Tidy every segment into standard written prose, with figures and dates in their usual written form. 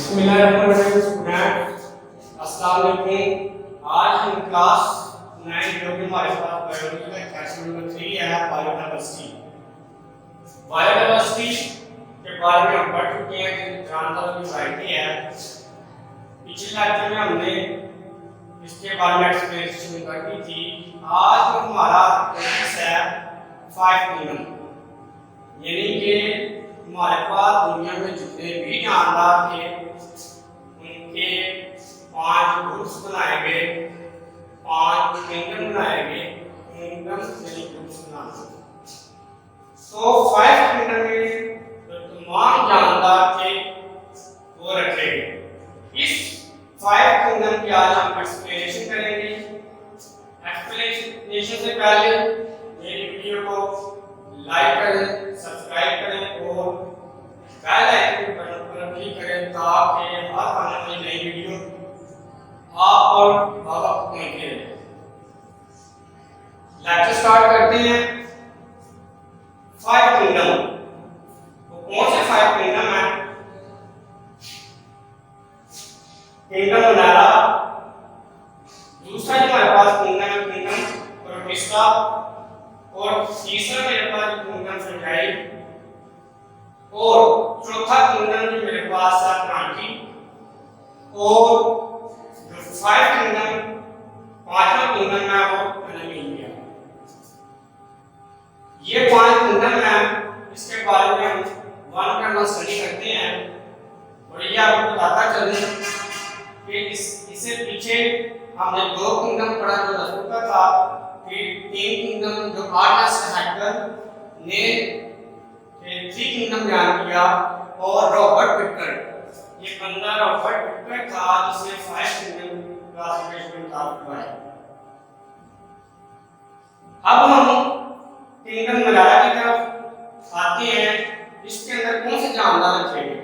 अस्सलाम वालेकुम। आज हम क्लास 9 जो कि हमारे पास बायोलॉजी का सेक्शन नंबर 3 है बायोडायवर्सिटी के बारे में हम पढ़ चुके हैं कि जानदारों की वैरायटी है। पिछले लेक्चर में हमने इसके बारे में एक्सप्लेनेशन कर दी थी। आज हमारा टॉपिक है 5 किंगडम, यानी कि हमारे पास दुनिया में जितने भी जानदार थे उनके 5 ग्रुप्स बनाए गए, 5 किंगडम बनाए गए। किंगडम यानी ग्रुप्स बनाना। तो 5 किंगडम में जो तमाम जानदार थे वो रखे गए। इस 5 किंगडम की आज हम एक्सप्लेनेशन करेंगे। एक्सप्लेनेशन से पहले मेरी वीडियो को लाइक करें, सब्सक्राइब करें और बेल आइकन के बटन पर क्लिक करें ताकि हर आने वाली नई वीडियो आप पर वक्त पहुंचे। लेक्चर स्टार्ट करते हैं। 5 किंगडम, तो कौन से 5 किंगडम है? किंगडम बनारा, दूसरा जो हमारे पास किंगडम है किंगडम प्रोटिस्टा, और तीसरा मेरे पास किंगडम फंजाई, और चौथा किंगडम जो मेरे पास है क्रांति, और जो 5 किंगडम पांचवा किंगडम है वो इंडिया। ये 5 किंगडम है, इसके बारे में हम वन करना स्टडी करते हैं और ये आपको बताता चले कि इससे पीछे हमने 2 किंगडम पढ़ा जो रसूल का था, फिर 3 किंगडम जो आर्टस हैकर ने 3 किंगडम बयान किया, और रॉबर्ट पिकर, ये बंदा रॉबर्ट पिकर था जिसने 5 किंगडम क्लासिफिकेशन प्राप्त किया है। अब हम किंगडम मलाया की तरफ आते हैं। इसके अंदर कौन से जानदार रखे गए?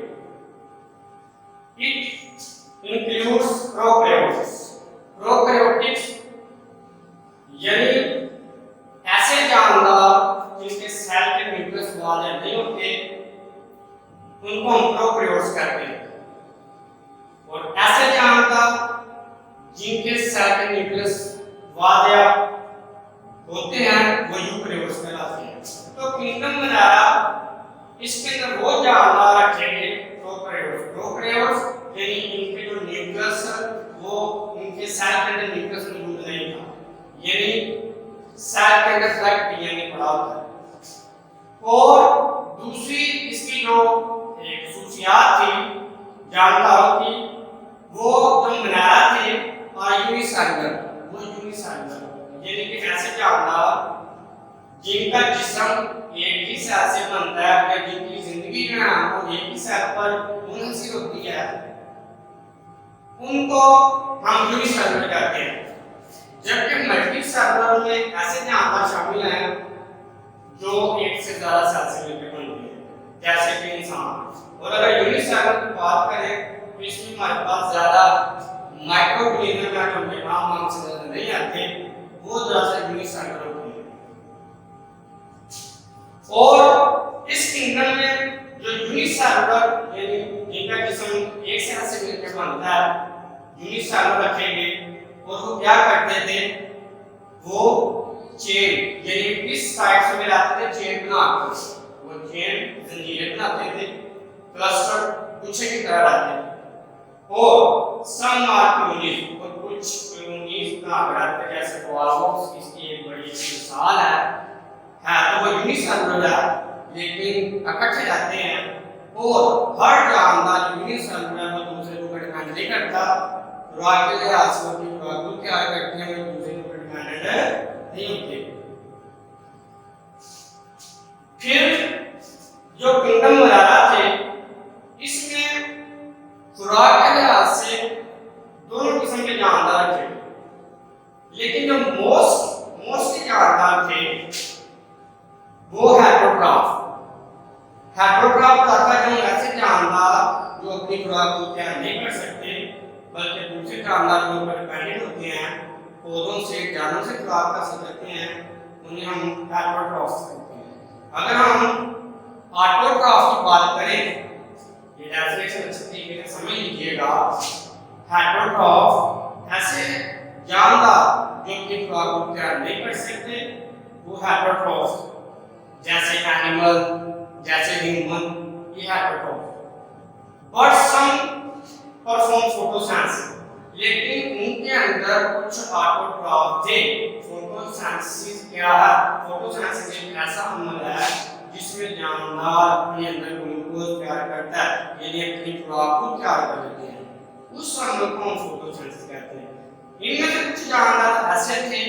इट इंक्लूड्स प्रोकैरियोटिक्स, यानी ऐसे जानदार जिनके सेल के न्यूक्लियस वाले नहीं होते उनको हम प्रोकैरियोट्स कहते हैं, और ऐसे जानदार जिनके सेल के न्यूक्लियस वाले होते हैं वो यूकैरियोट्स कहलाते हैं। तो किंगडम बनाया इसके अंदर वो जानदार रखेंगे प्रोकैरियोट्स, यानी इनके जो न्यूक्लियस वो इनके सेल के अंदर न्यूक्लियस मौजूद नहीं था, यानी सेल के अंदर डायरेक्ट डीएनए पड़ा होता है। और दूसरी इसकी जो एक खुशियात थी जानदारों की, वो जो मनाया थे यूनिसेलुलर, यानी कि ऐसे जानदार जिनका जिस्म एक ही सेल से बनता है या जिनकी जिंदगी जो है वो एक ही सेल पर मुनहसर होती है, उनको हम यूनिसेलुलर कहते हैं। जबकि मल्टीसेलुलर में ऐसे जानदार शामिल हैं जो एक से ज्यादा सेल से मिलकर बनते हैं, जैसे कि इंसान। और अगर यूनिसेलुलर की बात करें तो इसमें हमारे पास ज्यादा माइक्रोऑर्गेनिज्म है जो कि आम नाम से ज्यादा नहीं आते, वो ज्यादा यूनिसेलुलर होते हैं। और इस किंगडम में जो यूनिसेलुलर यानी जिनका जिस्म एक सेल से मिलकर बनता है यूनिसेलुलर रखेंगे, और वो क्या करते थे? वो चेन यानी इस साइड से मिलाते थे, चेन बनाते थे, वो चेन जंजीरें बनाते थे, क्लस्टर गुच्छे की तरह रहते थे। और सम आर कॉलोनीज, और कुछ कॉलोनीज बना कर रहते थे, जैसे कोआलॉक्स इसकी एक बड़ी मिसाल है। तो वो यूनिसेलुलर है लेकिन इकट्ठे रहते हैं, और हर जानदार यूनिसेलुलर है वो दूसरे को डिपेंड नहीं करता। खुराक के लिहाज से अपनी खुराक को तैयार करते हैं, वो दूसरे को डिपेंडेंट नहीं होते। फिर जो किंगडम मलारा थे इसमें खुराक के लिहाज से दोनों किस्म के जानदार थे, लेकिन जो मोस्ट जानदार थे वो हेटेरोट्रॉफ आता है। जो ऐसे जानदार जो अपनी खुराक को तैयार नहीं कर सकते बल्कि दूसरे जानदार के ऊपर डिपेंडेंट होते हैं, पौधों से जानवरों से खुराक हासिल करते हैं, उन्हें हम हेटेरोट्रॉफ कहते हैं। अगर हम ऑटोट्रॉफ की बात करें ये डेफिनेशन अच्छे तरीके से समझ लीजिएगा। हेटरोट्रॉफ ऐसे जानदार जो अपनी खुराक को तैयार नहीं कर सकते, वो हेटरोट्रॉफ, जैसे एनिमल, जैसे ह्यूमन, ये heterotroph. But some perform photosynthesis, लेकिन उनके अंदर कुछ ऑटोट्रॉफ थे। फोटोसिंथेसिस क्या है? फोटोसिंथेसिस एक ऐसा अमल है जिसमें जानदार अपने अंदर ग्लूकोज तैयार करता है, यानी अपनी खुराक को तैयार कर लेते हैं। उस अमल को हम फोटोसिंथेसिस कहते हैं। इनमें से कुछ जानदार ऐसे थे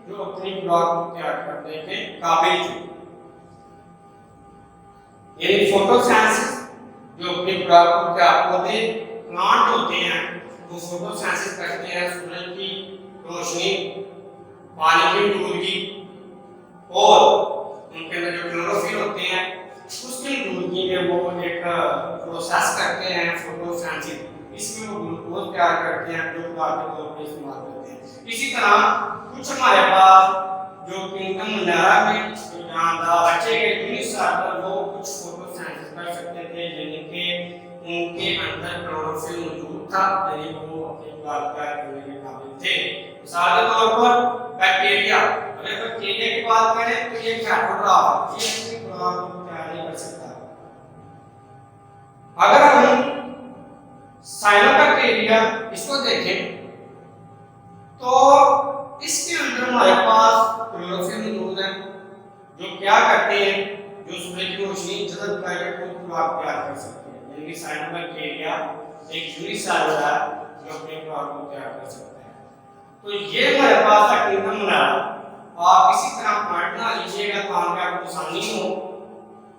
जो अपनी खुराक को तैयार करने के काबिल थे, यानी फोटोसिंथेसिस जो अपनी खुराक को तैयार करते प्लांट होते हैं, वो फोटोसिंथेसिस करते हैं सूरज की रोशनी, पानी की डूबगी और उनके अंदर जो क्लोरोफिल होते हैं उसकी डूबगी में वो एक प्रोसेस करते हैं फोटोसिंथेसिस। इसमें वो ग्लूकोज तैयार करते हैं जो खुराक के तौर पर इस्तेमाल करते हैं। इसी तरह कुछ हमारे पास जो किंगडम मुनारा में जो जानदार बच्चे के यूनिसेलुलर, वो कुछ फोटोसिंथेसिस कर सकते थे, यानी कि उनके अंदर क्लोरोफिल मौजूद था, यानी वो अपनी खुराक तैयार करने के काबिल थे। मिसाल के तौर पर बैक्टीरिया, अगर बैक्टीरिया की बात करें तो ये हेटरोट्रॉफ, ये अपनी खुराक को तैयार नहीं कर सकता। अगर हम साइनोबैक्टीरिया इसको देखें तो इसके अंदर हमारे पास क्लोरोफिल मौजूद है, जो क्या करते हैं, जो सूरज की रोशनी जल्द करके खुद खुराक तैयार कर सकते हैं। यानी कि साइनोबैक्टीरिया एक यूनिसेलुलर है जो अपनी खुराक को तैयार कर सकता है। तो ये हमारे पास है किंगडम मुनारा। आप इसी तरह पढ़ना लीजिएगा ताकि आपको आसानी हो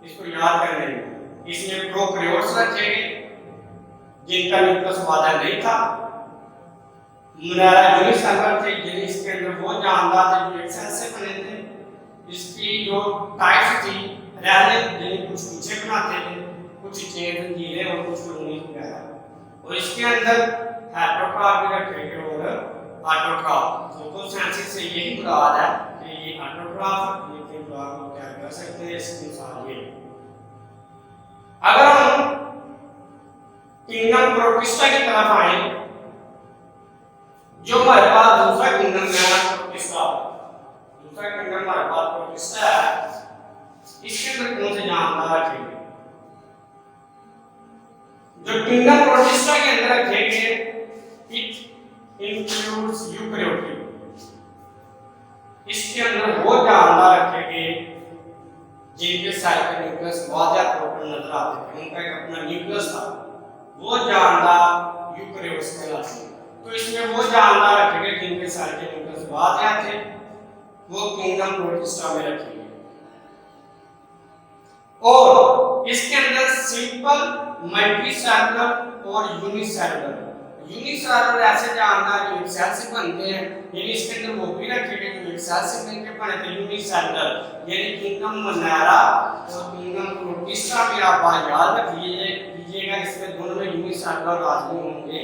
इसको याद करने में। इसमें प्रोकैरियोट्स रखे गए जिनका न्यूक्लियस वादा नहीं था। मुनारा यूनिसेलुलर थे, यानी इसके अंदर वो जानदार थे जो एक सेल से बने थे। इसकी जो टाइप्स थी रहने, यानी कुछ पीछे बनाते थे, कुछ चेन गिरे और कुछ कॉलोनी वगैरह। और इसके अंदर हेटरोट्रॉफ भी रखे गए और ऑटोट्रॉफ। फोटोसिंथेसिस से यही मुराद है कि ये ऑटोट्रॉफ ये खुराक को तैयार कर सकते हैं। इसकी मिसाल ये, अगर हम किंगडम प्रोटिस्टा की तरफ आए, जो हमारे पास दूसरा किंगडम है प्रोटिस्टा, दूसरा किंगडम हमारे पास प्रोटिस्टा है, इसके अंदर कौन से जानदार रखे गए? जो किंगडम प्रोटिस्टा के अंदर रखे गए, इट इंक्लूड्स यूकैरियोटिक। इसके अंदर वो जानदार रखे गए जिनके सेल के न्यूक्लियस वाज़ेह तौर पर नजर आते थे, उनका एक अपना न्यूक्लियस था, वो जानदार यूकैरियोट्स कहलाते हैं। तो इसमें वो जानदार रखे गए जिनके सेल के न्यूक्लियस वाज़ेह थे, वो किंगडम प्रोटिस्टा में रखे गए। और इसके अंदर सिंपल, मल्टीसेलुलर और यूनिसेलुलर। यूनिसेलुलर ऐसे जानदार जो एक सेल से बनते हैं, यानी इसके अंदर वो भी रखे गए जो एक सेल से मिलकर बने थे यूनिसेलुलर, यानी किंगडम मुनारा और किंगडम प्रोटिस्टा भी आप याद रखिएगा, इसमें दोनों में यूनिसेलुलर लाजमी होंगे।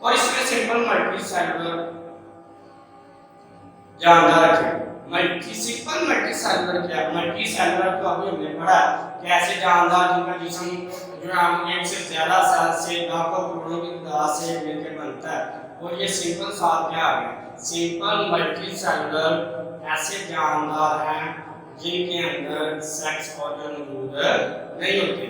और इसमें सिंपल मल्टीसेलुलर जानदार रखे। सिंपल मल्टीसेलुलर क्या है? मल्टीसेलुलर तो अभी हमने पढ़ा कि ऐसे जानदार जिनका जिस्म जो है एक से ज्यादा सेल से लाखों करोड़ों की तादाद से मिलकर बनता है। और ये सिंपल साथ क्या आ गया? सिंपल मल्टीसेलुलर ऐसे जानदार हैं जिनके अंदर सेक्स ऑर्गन मौजूद नहीं होते,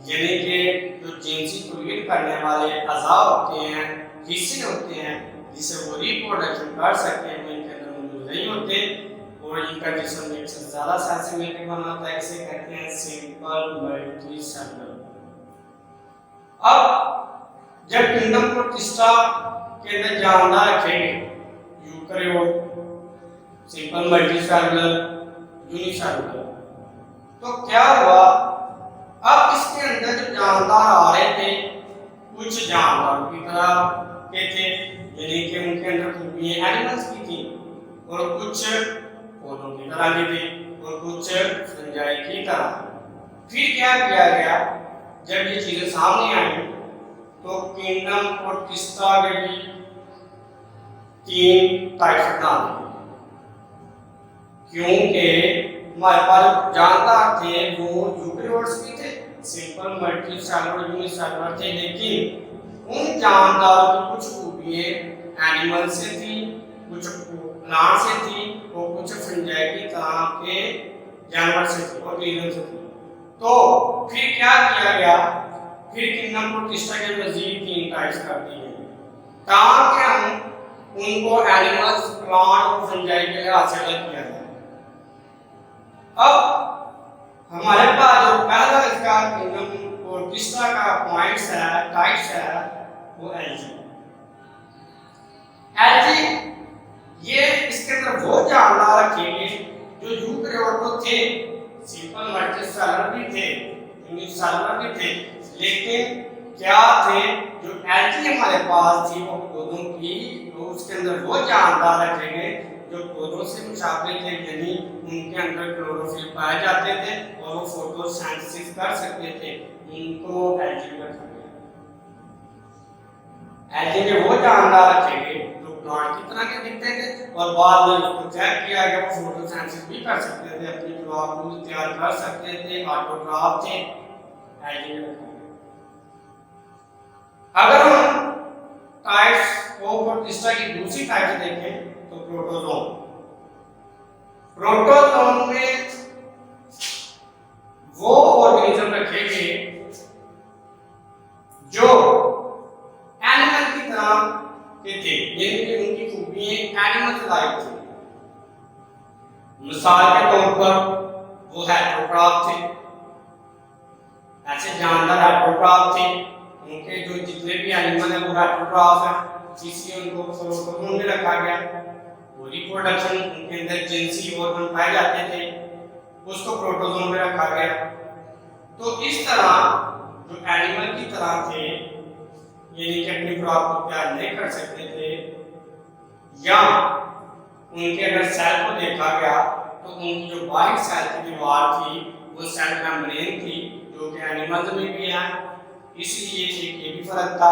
यानी कि जो जिनसी कुलीन करने वाले अज़ा होते हैं, हिस्से होते हैं जिससे वो रिप्रोडक्शन कर सकते हैं, इनके अंदर मौजूद नहीं होते। और इनका जिस्म एक से ज्यादा सेल से मिलकर बना होता है, इसे कहते हैं सिंपल मल्टीसेलुलर। अब जब किंगडम प्रोटिस्टा के अंदर जानदार रखे यूकैरियोट, सिंपल मल्टीसेलुलर, यूनिसेलुलर, तो क्या हुआ? अब इसके अंदर जो जानदार आ रहे थे, कुछ जानदार की तरह के थे, यानी कि उनके अंदर खूबियां एनिमल्स की थी, और कुछ पौधों की तरह के थे, और कुछ फंजाई की तरह। फिर क्या किया गया? जब ये चीजें सामने आई तो किंगडम प्रोटिस्टा के भी 3 टाइप्स बना दिए, क्योंकि हमारे पास जानदार थे वो यूकैरियोट्स भी थे, सिंपल मल्टी सेलुलर यूनिसेलुलर थे, लेकिन उन जानदारों की कुछ खूबियां एनिमल से थी, कुछ प्लांट से थी और कुछ फंजाई की तरह के जानवर से थी, ऑर्गेनिज्म से थी। तो फिर क्या किया गया, फिर किंगडम प्रोटिस्टा के मजीद 3 टाइप्स कर दी गई ताकि हम उनको एनिमल्स, प्लांट और फंजाई के लिहाज से अलग किया जाए। अब हमारे पास जो पहला इसका किंगडम प्रोटिस्टा का पॉइंट्स है, टाइप्स है, वो एल्गी। एल्गी ये इसके अंदर वो जानदार रखेंगे जो यूकैरियोट तो थे, सिंपल मल्टीसेलुलर भी थे, यूनिसेलुलर भी थे, लेकिन क्या थे, जो एल्गी हमारे पास थी वो पौधों की, तो उसके अंदर वो जानदार रखेंगे जो पौधों से मुशाबे थे, यानी उनके अंदर क्लोरोफिल पाए जाते थे और वो फोटोसिंथेसिस कर सकते थे, उनको एल्गी में रखा गया। एल्गी में वो जानदार रखेंगे जो प्लांट की तरह के दिखते थे और बाद में उसको चेक किया गया, वो फोटोसिंथेसिस भी कर सकते थे, अपनी क्लोरोफिल तैयार कर सकते थे, ऑटोट्रॉफ थे, एल्गी में रखा गया। अगर हम टाइप्स को प्रोटिस्टा की दूसरी टाइप देखें तो प्रोटोजोन। प्रोटोजोन में वो ऑर्गेनिज्म रखेंगे जो एनिमल की तरह के थे, यानी कि उनकी खूबियां एनिमल लाइक थी। मिसाल के तौर पर वो हेटेरोट्रॉफ थे, ऐसे जानदार हेटेरोट्रॉफ थे, उनके जो जितने भी एनिमल है वो हेटेरोट्रॉफ है, इसलिए उनको प्रोटोजोन में रखा गया। वो रिप्रोडक्शन उनके अंदर जिनसी ऑर्गन पाए जाते थे, उसको प्रोटोजोन में रखा गया। तो इस तरह जो एनिमल की तरह थे, यानी कि अपनी खुराक को तैयार नहीं कर सकते थे, या उनके अगर सेल को देखा गया तो उनकी जो बाहरी सेल की दीवार थी वो सेल मेम्ब्रेन थी, जो कि एनिमल्स में भी है, इसलिए एक ये भी फर्क था।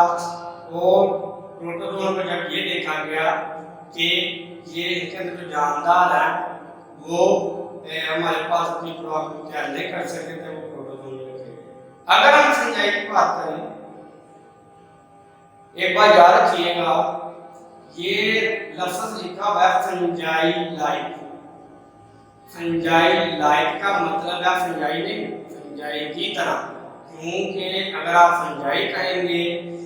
और प्रोटोजोन में जब ये देखा गया कि ये इनके अंदर जो जानदार है वो हमारे पास अपनी खुराक को तैयार नहीं कर सकते थे, वो प्रोटोजोन में रखे। अगर हम फंजाई की बात करें, एक बार याद रखिएगा, ये लफ्ज़ लिखा हुआ है फंजाई लाइक। फंजाई लाइक का मतलब है फंजाई नहीं, फंजाई की तरह, क्योंकि अगर आप फंजाई कहेंगे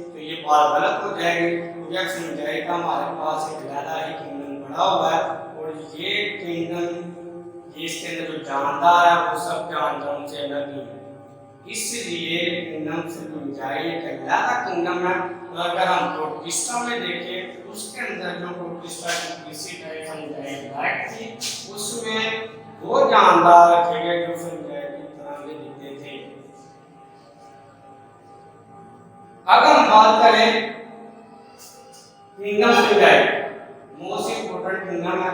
तो ये बात गलत हो जाएगी, क्योंकि फंजाई का हमारे पास एक ज़्यादा ही किंगडम बना हुआ है और ये किंगडम, इसके अंदर जो जानदार है वो सब जानदारों से अलग ही है, इसलिए किंगडम से फंजाई एक ज़्यादा किंगडम है। और अगर हम प्रोटिस्टा में देखें, उसके अंदर जो प्रोटिस्टा की तीसरी टाइप फंजाई लाइक थी, उसमें वो जानदार रखे गए जो फंजाई की तरह के दिखते थे। अगर हम बात करें kingdom fungi, most important kingdom है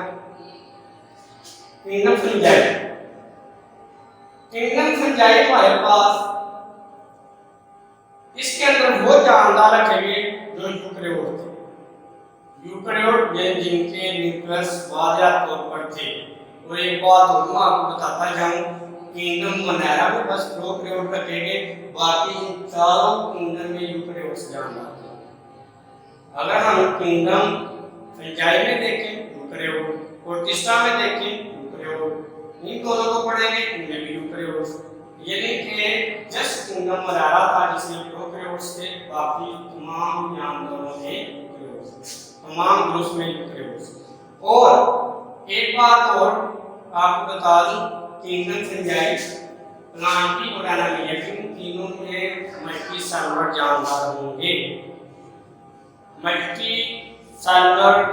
किंगडम फंजाई। किंगडम फंजाई हमारे पास, इसके अंदर वो जानदार रखेंगे जो यूकैरियोट थे, यूकैरियोट जिनके न्यूक्लियस वाज़ेह तौर पर थे। और एक बात और मैं आपको बताता जाऊं, किंगडम मोनेरा में बस प्रोकैरियोट रखेंगे, बाकी चारों किंगडम में यूकैरियोट से जानदार थे। अगर हम किंगडम फंजाई में देखें यूकैरियोट, प्रोटिस्टा में देखें यूकैरियोट, इन दोनों को पढ़ेंगे इनमें भी यूकैरियोट, यानी कि जस्ट किंगडम मोनेरा था जिसमें प्रोकैरियोट्स थे, बाकी तमाम जानदारों में यूकैरियोट्स, तमाम ग्रुप्स में यूकैरियोट्स। और एक बात और आपको बता दूं, किंगडम फंजाई, प्लांटी और एनामिलिया तीनों में मल्टी सेलुलर जानदार होंगे। मल्टी सेलुलर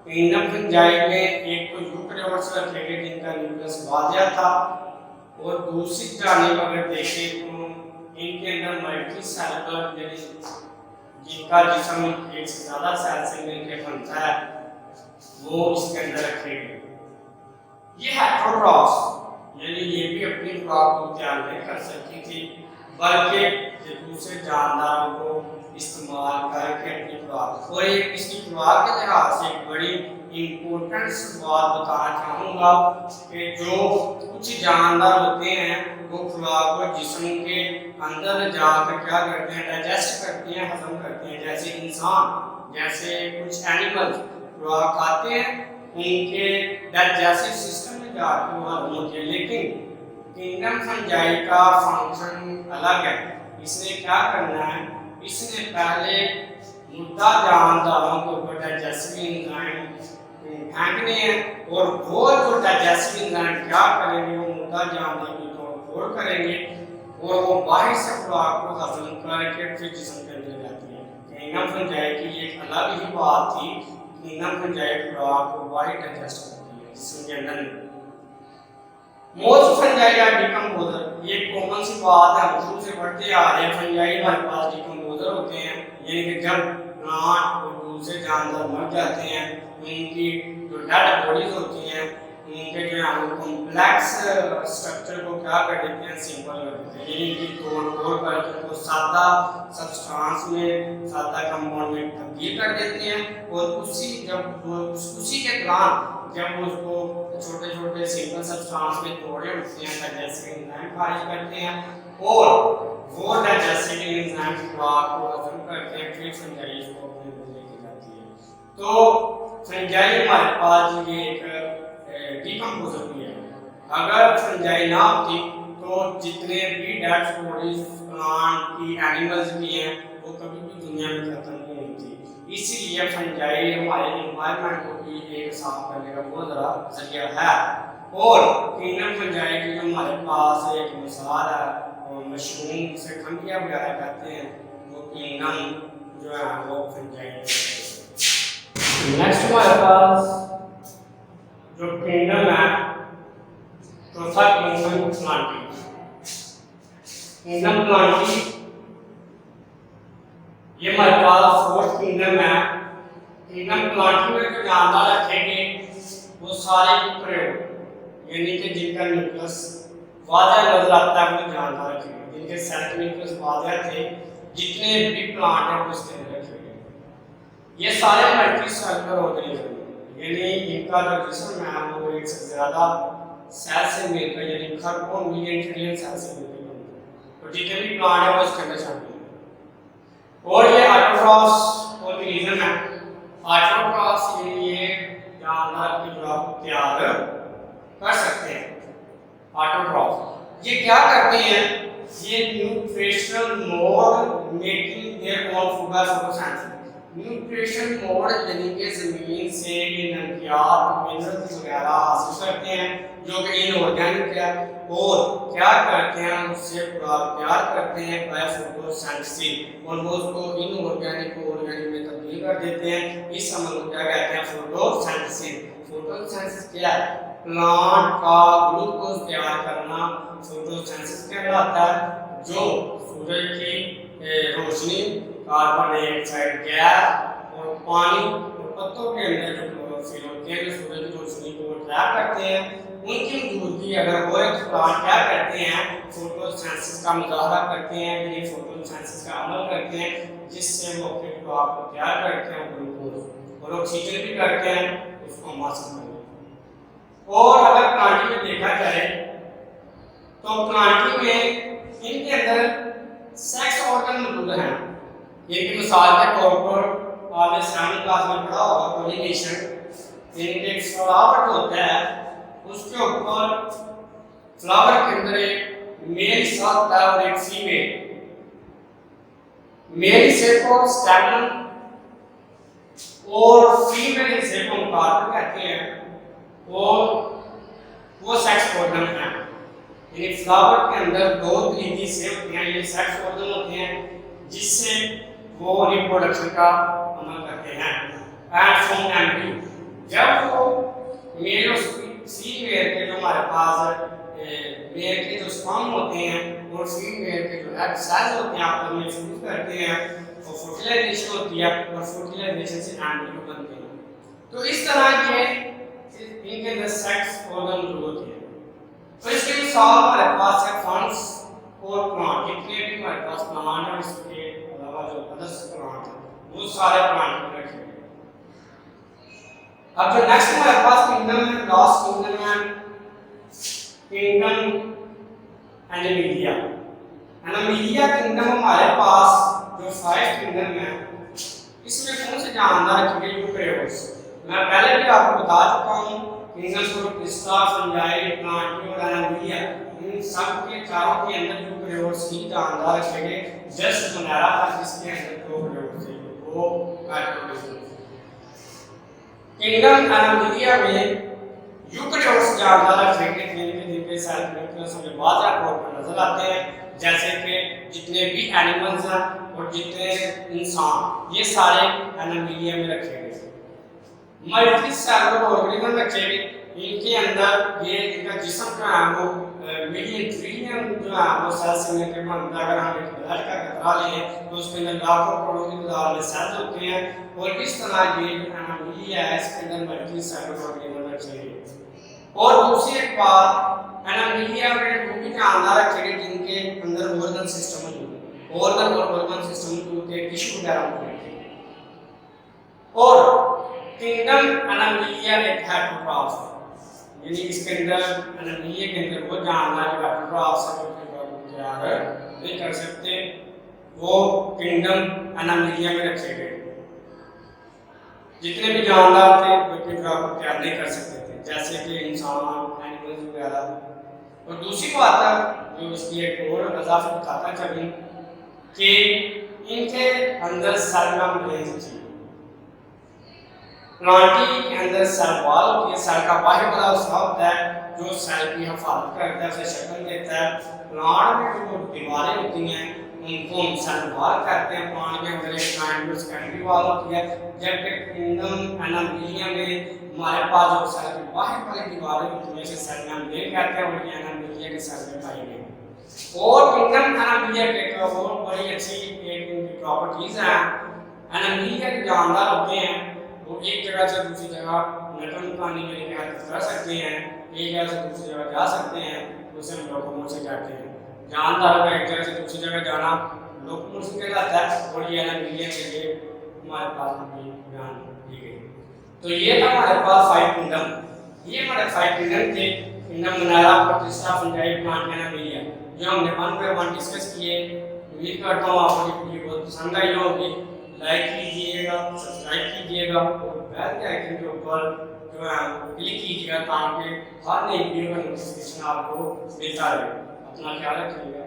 किंगडम फंजाई में एक तो यूकैरियोट्स रखेंगे जिनका न्यूक्लियस वाज़ेह था, और दूसरी जानिब अगर देखें तो इनके अंदर मल्टी सेलुलर, यानी जिनका जिस्म एक से ज़्यादा सेल से मिलकर बनता है, वो इसके अंदर रखेंगे। ये हेटेरोट्रॉफ्स, यानी ये भी अपनी खुराक को तैयार नहीं कर सकती थी, बल्कि ये दूसरे जानदारों को इस्तेमाल करके अपनी खुराक, और एक इसकी खुराक के लिहाज से एक बड़ी इम्पोर्टेंट बात बताना चाहूँगा कि जो कुछ जानदार होते हैं वो खुराक को जिस्म के अंदर जाकर क्या करते हैं, डाइजेस्ट करते हैं, हजम करते हैं। जैसे इंसान, जैसे कुछ एनिमल्स खुराक खाते हैं, उनके डाइजेस्टिव सिस्टम में जाकर वो हजम होती है। लेकिन किंगडम फंजाई का फंक्शन अलग है। इसने क्या करना है, इसने पहले मुद्दा जानदारों के ऊपर डाइजेस्टिव एंजाइम फेंकने हैं, और वो जो डाइजेस्टिव एंजाइम क्या करेंगे, वो मुद्दा जानदार की तोड़ करेंगे और वो बाहर से खुराक को हजम करके फिर जिस्म के अंदर जाती है। किंगडम फंजाई की एक अलग ही बात थी, किंगडम फंजाई खुराक को बाहर डाइजेस्ट करती है जिस्म के अंदर। मोस्ट फंजाई या डिकम्पोजर, ये कॉमन सी बात है, हम शुरू से पढ़ते आ रहे हैं। फंजाई हमारे पास डिकम्पोजर होते हैं, यानी कि जब प्लांट और दूसरे जानवर मर जाते हैं, उनकी जो डेड बॉडीज होती हैं, उनके जो है वो कॉम्प्लेक्स स्ट्रक्चर को क्या कर देते हैं, सिंपल कर देते हैं, यानी कि तोड़ करके उनको सादा सब्सटेंस में, सादा कंपाउंड में तब्दील कर देते हैं। और उसी के दौरान जब उसको छोटे छोटे सिंपल सब्सटेंस में तोड़े उठते हैं, डाइजेस्टिव एंजाइम खारिज करते हैं, और वो डाइजेस्टिव एंजाइम खुराक को हजम करते हैं, फिर फंजाई इसको अपने मुंह लेके जाती है। तो फंजाई हमारे पास ये एक डिकम्पोजर भी है। अगर फंजाई ना होती तो जितने भी डेड बॉडीज प्लांट की, एनिमल्स की हैं, वो कभी भी दुनिया में खत्म नहीं होती। इसीलिए फंजाई हमारे एनवायरनमेंट को भी एक साफ करने का बहुत बड़ा जरिया है। और किंगडम फंजाई की जो हमारे पास एक मिसाल है, और मशरूम से खंडिया वगैरह कहते हैं, वो किंगडम जो है वो फंजाई। नेक्स्ट हमारे पास जो किंगडम है, चौथा किंगडम प्लांटी। किंगडम प्लांटी ये हमारे पास फोर्थ किंगडम है। किंगडम प्लांटी में जो जानदार रखेंगे वो सारे प्रयोग, यानी कि जिनका न्यूक्लियस वाज़ह नजर आता है वो जानदार रखेंगे, जिनके सेल न्यूक्लियस वाज़ह थे, जितने भी प्लांट हैं वो इसके अंदर रखेंगे। ये सारे मल्टी सेलुलर ऑर्गेनिज्म, यानी इनका जो जिस्म है वो एक से ज़्यादा सेल से मिलकर, यानी खरबों मिलियन ट्रिलियन सेल से मिलकर बनता है। तो जितने भी प्लांट है वो इसके अंदर शामिल है। और ये ऑटोट्रॉफ ऑर्गेनिज्म है। ऑटोट्रॉफ ये जानदार की खुराक तैयार कर सकते हैं। ऑटोट्रॉफ ये क्या करते हैं, ये nutritional mode making their own food by photosynthesis. Nutrition mode यानी कि जमीन से ये नमकियात, मिनरल्स वगैरह हासिल करते हैं जो कि इनऑर्गेनिक है, और क्या करते हैं, उससे खुराक तैयार करते हैं बाय फोटोसिंथेसिस, और वो उसको इनऑर्गेनिक को ऑर्गेनिक में तब्दील कर देते हैं। इस अमल को क्या कहते हैं, फोटोसिंथेसिस। फोटोसिंथेसिस क्या है, प्लांट का ग्लूकोज तैयार करना फोटोसिंथेसिस कहलाता है, जो सूरज की रोशनी, कार्बन डाइऑक्साइड गैस और पानी और पत्तों के अंदर जो क्लोरोफिल होते हैं, जो सूरज की रोशनी को ट्रैप करते हैं, उनकी मौजूदगी अगर हो तो प्लांट क्या करते हैं, फोटोसिंथेसिस का मुजाहरा करते हैं, यानी फोटोसिंथेसिस का अमल करते हैं, जिससे वो अपने खुराक को तैयार करते हैं, ग्लूकोज और ऑक्सीजन भी करते हैं, उसको हासिल करते हैं। और अगर प्लांटी में देखा जाए तो प्लांटी में इनके अंदर सेक्स ऑर्गन मौजूद हैं। एक मिसाल के तौर पर आपने 7वीं क्लास में पढ़ा होगा पॉलिनेशन, यानी एक फ्लावर जो होता है उसके ऊपर फ्लावर के अंदर एक मेल हिस्सा होता है और एक फीमेल। मेल हिस्से को स्टैमेन और फीमेल हिस्से को कार्पेल कहते हैं, और वो सेक्स ऑर्गन है। यानी फ्लावर के अंदर दो तरीके से होते हैं, ये सेक्स ऑर्गन होते हैं जिससे वो रिप्रोडक्शन का अमल करते हैं। एंड फ्रॉम एम्ब्रियो, जब वो मेल और फीमेल के जो हमारे पास मेल के जो स्पर्म होते हैं और फीमेल के जो एग सेल्स होते हैं आपस में फ्यूज करते हैं, और फर्टिलाइजेशन होती है, और फर्टिलाइजेशन से एम्ब्रियो बनते हैं। तो इस तरह के इनके अंदर सेक्स ऑर्गन होते हैं। तो इसके मिसाल हमारे पास है फंड्स, और प्लांट, जितने भी हमारे पास प्लांट है इसके अलावा जो अदर्स प्लांट है वो सारे प्लांट में रखेंगे। अब जो नेक्स्ट हमारे पास किंगडम है, लास्ट किंगडम है किंगडम एनिमिलिया। एनिमिलिया किंगडम हमारे पास जो 5 किंगडम है इसमें कौन से जानदार रखेंगे? यूकेरियोट्स। मैं पहले भी आपको बता चुका हूं किंगडम्स ऑफ क्रिस्टा, फंजाई, प्लांटियो और एनिमिलिया, इन सब के चारों के अंदर यूकेरियोट्स ही जानदार रखेंगे। जस्ट मोनेरा था जिसके अंदर प्रोकैरियोट्स थे, वो कार्योट्स। किंगडम एनिमिलिया में यूकेरियोट्स जानदार रखेंगे जिनके सेल न्यूक्लियस में वाज़ा तौर पर नजर आते हैं, जैसे कि जितने भी एनिमल्स हैं और जितने इंसान, ये सारे एनिमिलिया में रखेंगे। मल्टी सेलुलर ऑर्गेनिज्म रखेंगे, इनके अंदर ये इनका जिस्म जो है वो मिलियन ट्रिलियन जो है वो सेल्स से मिलकर बनता है। अगर हम एक ब्लड का कतरा लें तो उसके अंदर लाखों करोड़ों की तादाद में सेल्स होते हैं और इस तरह ये एनिमिलिया है इसके अंदर मल्टी सेलुलर ऑर्गेनिज्म रखेंगे। और दूसरी एक बात, एनिमिलिया में वो भी जानदार रखेंगे जिनके अंदर ऑर्गन सिस्टम मौजूद, ऑर्गन और ऑर्गन सिस्टम के टिश्यू वगैरह मौजूद है। और किंगडम एनिमिलिया एक हेटेरोट्रॉफ है, यानी इसके अंदर एनिमिलिया के अंदर वो जानदार जो हेटेरोट्रॉफ है वो तैयार नहीं कर सकते, वो किंगडम एनिमिलिया में रखे गए। जितने भी जानदार थे वो हेटेरोट्रॉफ को तैयार नहीं कर सकते थे, जैसे कि इंसान, एनिमल्स वगैरह। और दूसरी बात है जो इसकी एक और वजह बताता चली कि इनके अंदर सेल मेम्ब्रेन थी। प्लांटी के अंदर सेल वॉल होती है, सेल का बाहर वाला हिस्सा होता है जो सेल की हिफाजत करता है, उसे शक्ल देता है। प्लांट में जो दीवारें होती हैं उनको हम सेल वॉल कहते हैं। प्लांट के अंदर एक एंडोस्केलेटल वॉल होती है, जबकि किंगडम एनिमिलिया में हमारे पास जो सेल की बाहर वाली दीवारें होती हैं उसे सेल मेम्ब्रेन कहते हैं और ये एनिमिलिया के सेल में पाई गई। और किंगडम एनिमिलिया के एक और बड़ी अच्छी एक प्रॉपर्टीज है, एनिमिलिया के जानदार होते हैं वो एक जगह से दूसरी जगह नकल पानी में लेकर कर सकते हैं, एक जगह से दूसरी जगह जा सकते हैं, उसे हम लोकोमोशन कहते हैं। जानदार का एक जगह से दूसरी जगह जाना लोकोमोशन कहलाता है और ये एनिमिलिया के लिए हमारे पास भी ज्ञान दी गई। तो ये था हमारे पास 5 किंगडम, ये हमारे 5 किंगडम थे, किंगडम मोनेरा, प्रतिष्ठा, फंजाई, प्लांट, एनिमिलिया, जो हमने 1 बाय 1 डिस्कस किए। उम्मीद करता हूँ आपको ये वीडियो बहुत पसंद आई होगी। लाइक कीजिएगा, सब्सक्राइब कीजिएगा और बेल के आइकन के ऊपर जो है क्लिक कीजिएगा ताकि हर नई वीडियो का नोटिफिकेशन आपको मिलता रहे। अपना ख्याल रखिएगा।